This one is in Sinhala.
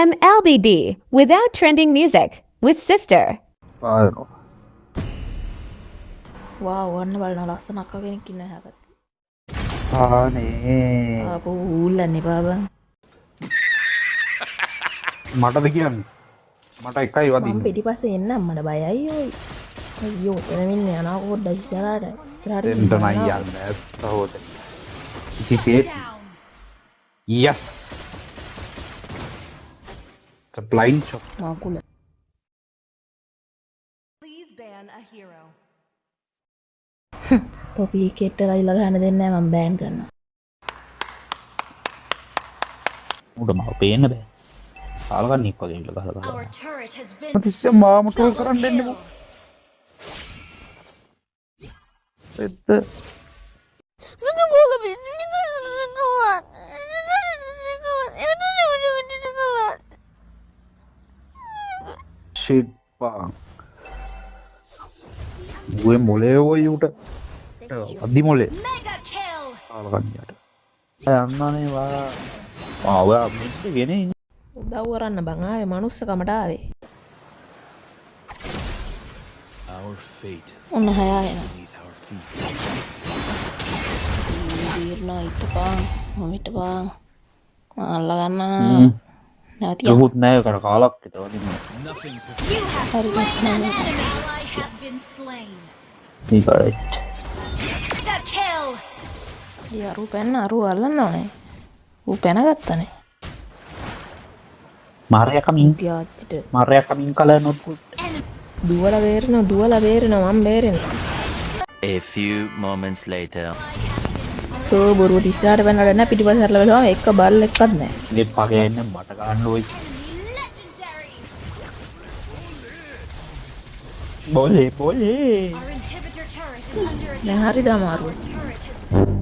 MLBB without trending music with sister. පායනවා. වා වන්න බලන ලස්සන අක්කා කෙනෙක් ඉන්න හැපත්. ආනේ ආපහු ඌල්ලන්න එපා බං. මටද කියන්නේ මට එකයි මම වදින්න. පිටිපස්සේ එන්න අම්මට බයයි ඔයි. අයියෝ එතන ඉන්නේ යනවා පොඩ්ඩක් ඉස්සරහට එන්න නයි යන්නේ සහෝදරි. ඉතිකේ yes the blind shot. මාකුල. Please ban a hero. තොපි කෙට්ටලා ඉල්ල ගන්න දෙන්නේ නැහැ මම බෑන් කරනවා. උඩ මාව පේන්න බෑ. ආලගන්නෙක් වගේ ඉල්ල ගහලා ගහලා. Our turret has been තිස්සේ මාම ටෝල් කරන්න දෙන්න බෝ. එද්ද shit bang. gue මොලේ ඔය උට. අදි මොලේ. mega kill. ආලගන්නියට. යන්නනේ වා. ඔයා මෙන්න ගෙනේ. උදව් කරන්න බං ආවේ මනුස්සකමට ආවේ. Our fate ඔන්න හයා එන. beneath our feet. දීර්ණා ඉතපන් මම ඉතපන් මම අල්ල ගන්න. නැවතිය. දුහුත් නෑ කර කාලක් විතර වදින්න. Nothing to You have slain an enemy. Ally has been slain. correct. Mega kill. ඊ අරු පැන්න අරු අල්ලන්න ඕනේ. ඌ පැනගත්තනේ. Maria coming. ත්‍යාච්චිට Maria coming color not good. දුවලා බේරෙනවා මම බේරෙනවා. A few moments later. තෝ බොරුවට ඉස්සරහට පැනලා නැ පිටිපස්ස හැරලා බලුවම එක බල් එක්කත් නැහැ. ඉතින් පගේ එන්න මට ගන්න ඔයි. Legendary. බෝලේ Our inhibitor turret is under attack. දැන් හරිද අමාරුයි. Turret has